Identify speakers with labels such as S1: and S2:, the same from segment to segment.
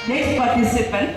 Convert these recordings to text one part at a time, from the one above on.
S1: Next participant.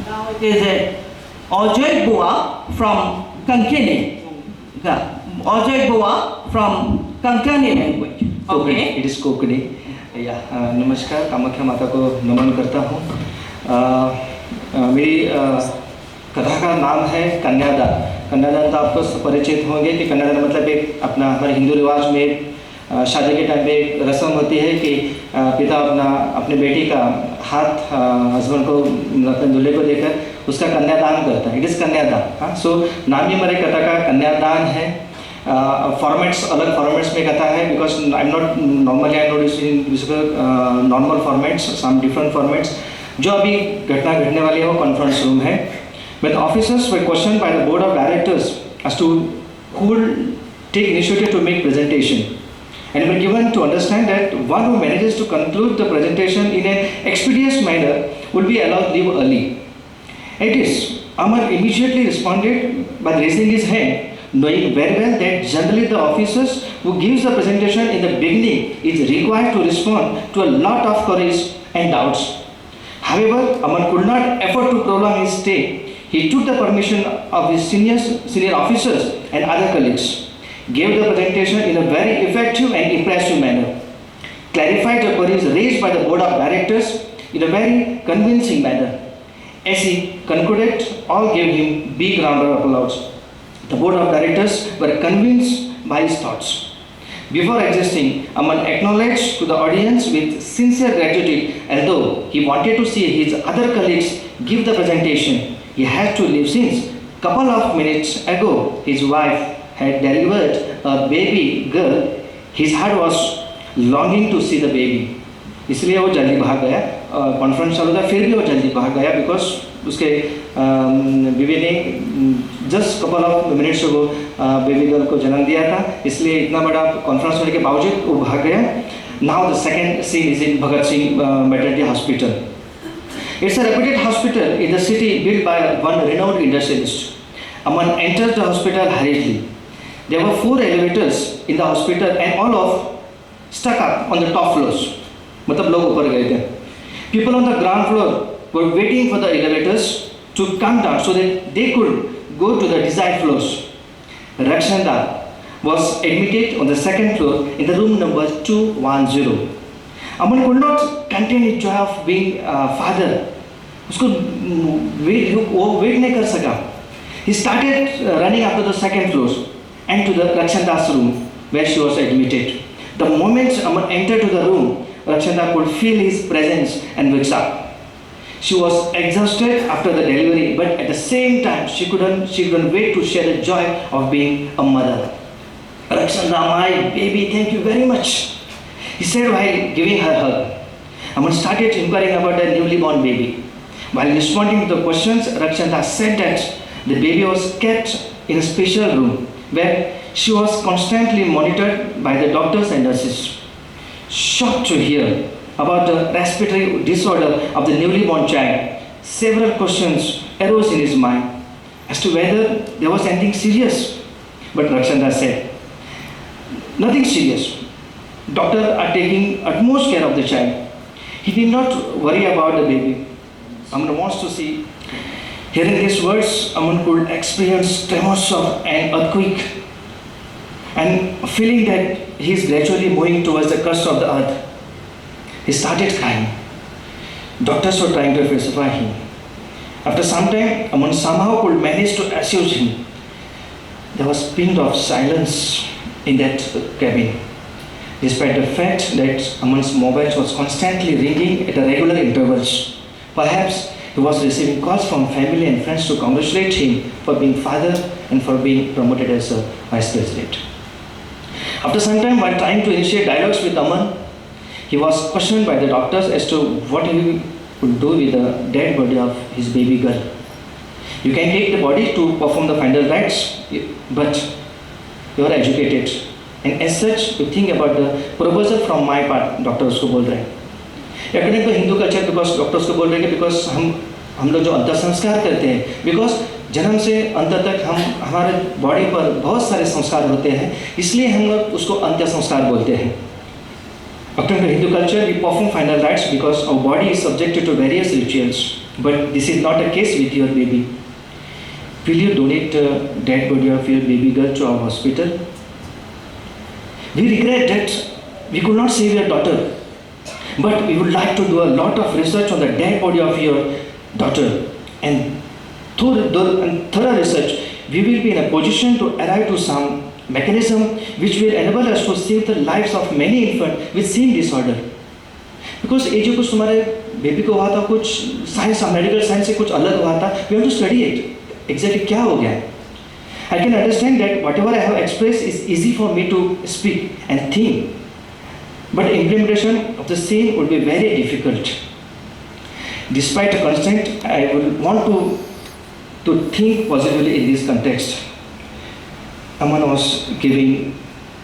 S1: Now it is Ajoy Bua from Konkani. Ajoy Bua from Konkani language. Okay.
S2: It is Kokani. Yeah, नमस्कार, कामाख्या माता को नमन करता हूँ। मेरी कथा का नाम है कन्यादान। कन्यादान तो आपको परिचित होंगे कि कन्यादान मतलब एक अपना हमारे हिंदू रिवाज में शादी के टाइम पे एक रस्म होती है कि पिता अपने बेटी का हाथ हस्बैंड को अपने दूल्हे को देकर उसका कन्यादान करता है। इट इज़ कन्यादान। हाँ, सो नाम ही हमारे कथा का कन्यादान है। फॉर्मेट्स अलग फॉर्मेट्स में कथा है because I am not normally I not using normal formats, some different formats. जो अभी घटना घटने वाली है वो कॉन्फ्रेंस रूम है। But the officers were questioned by the board of directors as to who will take initiative to make presentation, and were given to understand that one who manages to conclude the presentation in an expeditious manner will be allowed leave early. At this, Amar immediately responded by raising his hand, knowing very well that generally the officers who gives the presentation in the beginning is required to respond to a lot of queries and doubts. However, Amar could not afford to prolong his stay. He took the permission of his senior officers and other colleagues, gave the presentation in a very effective and impressive manner, clarified the queries raised by the board of directors in a very convincing manner. As he concluded, all gave him big round of applause. The board of directors were convinced by his thoughts. Before existing, Aman acknowledged to the audience with sincere gratitude, although he wanted to see his other colleagues give the presentation. He had to leave since couple of minutes ago his wife had delivered a baby girl. His heart was longing to see the baby. इसलिए वो जल्दी भाग गया। Conference चालू था फिर भी वो जल्दी भाग गया बिकॉज उसके बीवी ने जस्ट कपल ऑफ मिनट्स को बेबी गर्ल को जन्म दिया था, इसलिए इतना बड़ा कॉन्फ्रेंस होने के बावजूद वो भाग गया। Now the second scene is in Bhagat Singh maternity hospital. It's a reputed hospital in the city built by one renowned industrialist. Aman entered the hospital hurriedly. There were 4 elevators in the hospital and all of stuck up on the top floors. मतलब लोग ऊपर गए थे। People on the ground floor were waiting for the elevators to come down so that they could go to the desired floors. Rakshanda was admitted on the second floor in the room number 210. Aman could not contain his joy of being father. उसको वो wait नहीं कर सका। He started running up to the second floor and to the Rakshanda's room where she was admitted. The moment Aman entered to the room, Rakshanda could feel his presence and wakes up. She was exhausted after the delivery, but at the same time she couldn't wait to share the joy of being a mother. Rakshanda, my baby, thank you very much, he said while giving her a hug. Aman started inquiring about the newly born baby. While responding to the questions, Rakshanda said that the baby was kept in a special room where she was constantly monitored by the doctors and nurses. Shocked to hear about the respiratory disorder of the newly born child, several questions arose in his mind as to whether there was anything serious. But Rakshanda said, nothing serious. Doctors are taking utmost care of the child. He did not worry about the baby. Aman wants to see. Hearing these words, Aman could experience tremors of an earthquake and feeling that he is gradually moving towards the crust of the earth. He started crying. Doctors were trying to pacify him. After some time, Aman somehow could manage to assure him. There was a ping of silence in that cabin, despite the fact that Aman's mobile was constantly ringing at regular intervals. Perhaps he was receiving calls from family and friends to congratulate him for being father and for being promoted as a vice president. After some time, while trying to initiate dialogues with Aman, he was questioned by the doctors as to what he would do with the dead body of his baby girl. You can take the body to perform the final rites, but you are educated, and as such you think about the proposal from my part. Doctor उसको बोल रहे हैं according to Hindu culture, because doctor उसको बोल रहे हैं कि because हम लोग जो अंतर संस्कार करते हैं, बिकॉज जन्म से अंत तक हमारे बॉडी पर बहुत सारे संस्कार होते हैं, इसलिए हम लोग उसको अंत्य संस्कार बोलते हैं. According to Hindu culture, we perform final rites because our body is subjected to various rituals. But this is not the case with your baby. Will you donate the dead body of your baby girl to our hospital? We regret that we could not save your daughter, but we would like to do a lot of research on the dead body of your daughter, and through thorough research, we will be in a position to arrive to some mechanism which will enable us to save the lives of many infants with same disorder. Because ये जो कुछ तुम्हारे baby को हुआ था, कुछ science medical science से कुछ अलग हुआ था, we have to study it. Exactly क्या हो गया? I can understand that whatever I have expressed is easy for me to speak and think, but implementation of the same would be very difficult. Despite the constraint, I would want to think positively in this context. Aman was giving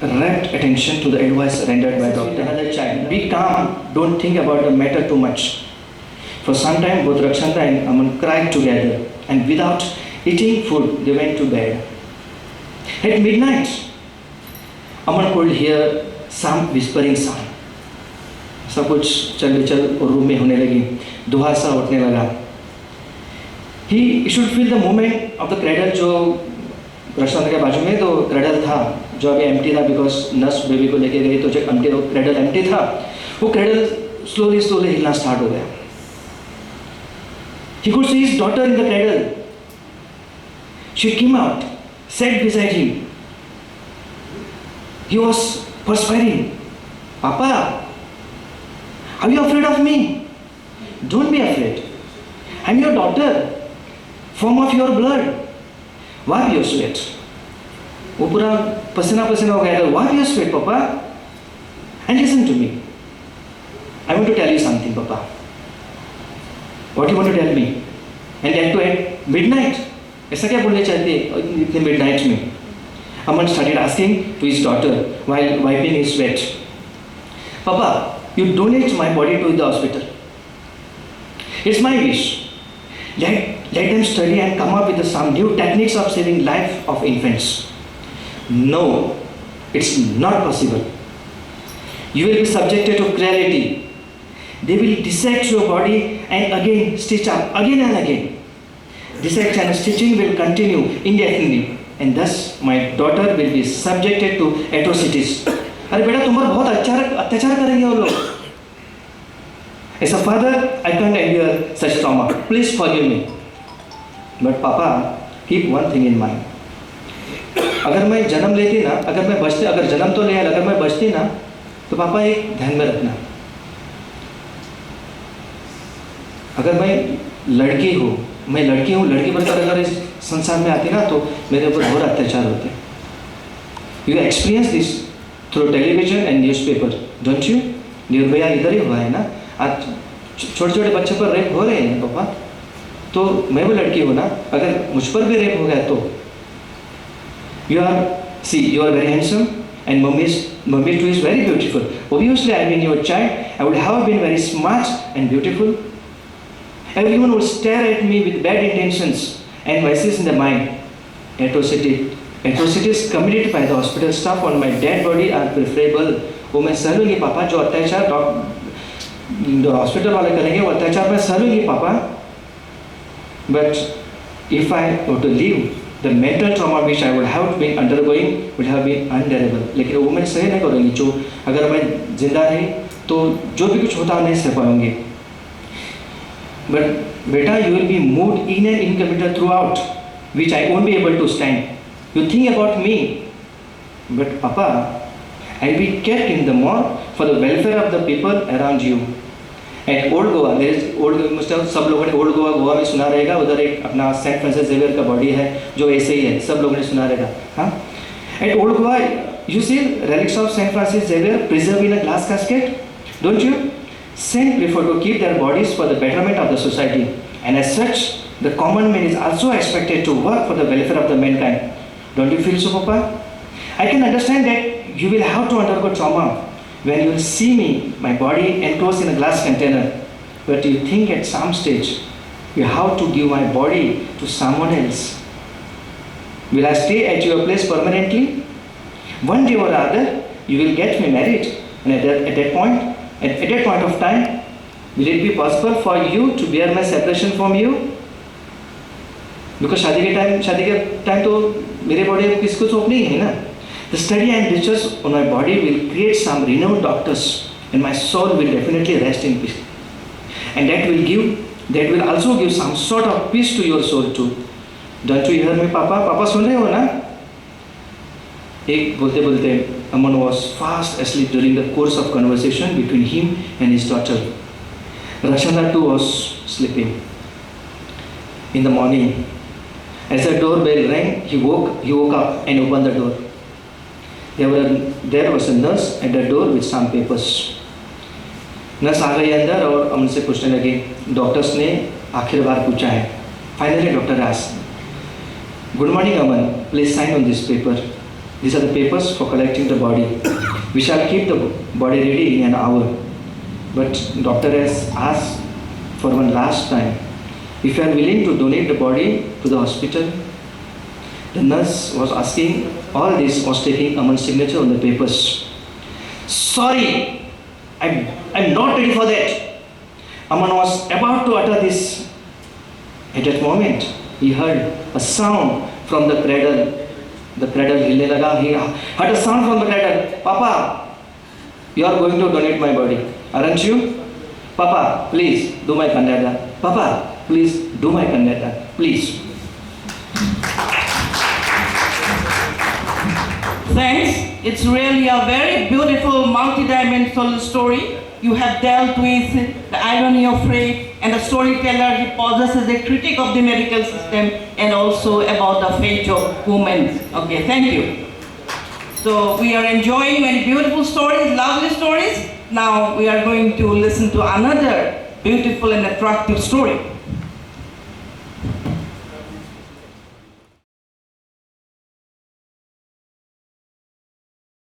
S2: rapt attention to the advice rendered by doctor. Another child, be calm, don't think about the matter too much. For some time, both Rakshanda and Aman cried together, and without eating food, they went to bed. At midnight, Aman could hear some whispering sound. सब कुछ चल room में होने लगी, दुहा सा उठने लगा. He should feel the movement of the cradle जो रक्षांत के बाजू में तो क्रेडल था जो अभी एम्प्टी था, बिकॉज नर्स बेबी को लेके गई तो जब क्रेडल एम्प्टी था, वो क्रेडल स्लोली हिलना स्टार्ट हो गया. He could see his daughter in the cradle. She came out, sat beside him. He was perspiring. Papa, are you afraid of me? Don't be afraid. I'm your daughter, form of your blood. Wipe your sweat. वो पूरा पसीना हो गया था. Wipe your sweat, Papa, and listen to me. I want to tell you something, Papa. What do you want to tell me? And then to at midnight. ऐसा क्या बोलना चाहते हैं इतने midnight में? Aman started asking to his daughter while wiping his sweat. Papa, you donate my body to the hospital. It's my wish. Let them study and come up with some new techniques of saving life of infants. No, it's not possible. You will be subjected to cruelty. They will dissect your body and again stitch up again and again. Dissection and stitching will continue indefinitely, and thus my daughter will be subjected to atrocities. अरे बेटा तुम पर बहुत अत्याचार करेंगे वो लोग. As a father, I can't endure such trauma. Please forgive me. But Papa, keep one thing in mind. अगर मैं जन्म लेती ना, अगर जन्म तो लिया, अगर मैं बचती ना, तो पापा एक ध्यान में रखना, अगर मैं लड़की हूँ, लड़की बनकर अगर इस संसार में आती ना, तो मेरे ऊपर बहुत अत्याचार होते. You experience this through television and newspaper, don't you? Nirbhaya इधर ही हुआ है ना, आज छोटे बच्चे पर रेप हो रहे हैं पापा, तो मैं वो लड़की हूँ ना, अगर मुझ पर भी रेप हो गया तो. You are very handsome and mommy too is very beautiful. Obviously I mean your child, I would have been very smart and beautiful. Everyone would stare at me with bad intentions and vices in the mind. Atrocities committed by the hospital staff on my dead body are preferable. वो मैं सह लूँगी पापा, जो अत्याचार hospital वाले करेंगे वो अत्याचार मैं सह लूँगी पापा. But if I were to leave, the mental trauma which I would have been undergoing would have been unbearable. लेकिन वो मैं सही नहीं करूँगी, जो अगर मैं जिंदा रही तो जो भी कुछ होता नहीं सह पाऊँगी. But beta, you will be moved in and incompetent throughout, which I won't be able to stand. You think about me, but Papa, I'll be kept in the morgue for the welfare of the people around you. At Old Goa, there is सब लोगों ने old Goa में सुना रहेगा. उधर एक अपना Saint Francis Xavier का बॉडी है जो ऐसे ही है, सब लोगों ने सुना रहेगा. हाँ, at old Goa you see relics of Saint Francis Xavier preserved in a glass casket, don't you? Saints prefer to keep their bodies for the betterment of the society, and as such the common man is also expected to work for the welfare of the mankind. Don't you feel so, Papa? I can understand that you will have to undergo trauma when you will see me, my body enclosed in a glass container. But you think at some stage, you have to give my body to someone else. Will I stay at your place permanently? One day or other, you will get me married. And at that point of time, will it be possible for you to bear my separation from you? Because शादी के time तो मेरे body में किसको hope नहीं है ना. The study and research on my body will create some renowned doctors, and my soul will definitely rest in peace. And that will also give some sort of peace to your soul too. Don't you hear me, Papa? Papa सुन रहे हो ना? एक बोलते बोलते Aman was fast asleep during the course of conversation between him and his daughter. Rakshana too was sleeping. In the morning, as the doorbell rang, he woke up and opened the door. There was a nurse at the door with some papers. Nurse आ गई अंदर और अमन से पूछने लगी. Doctors ने आखिर बार पूछा है. Finally, doctor asked, "Good morning, Aman. Please sign on this paper. These are the papers for collecting the body. We shall keep the body ready in an hour." But doctor has asked for one last time if you are willing to donate the body to the hospital. The nurse was asking all this, was taking Aman's signature on the papers. "Sorry, I'm not ready for that." Aman was about to utter this. At that moment, he heard a sound from the cradle. The cradle hilne laga. He heard a sound from the cradle. "Papa, you are going to donate my body, aren't you? Papa, please do my kanyada. Papa, please do my kanyada. Please."
S1: Thanks. It's really a very beautiful multi-dimensional story. You have dealt with the irony of rape, and the storyteller, he poses as a critic of the medical system and also about the fate of women. Okay, thank you. So we are enjoying many beautiful stories, lovely stories. Now we are going to listen to another beautiful and attractive story.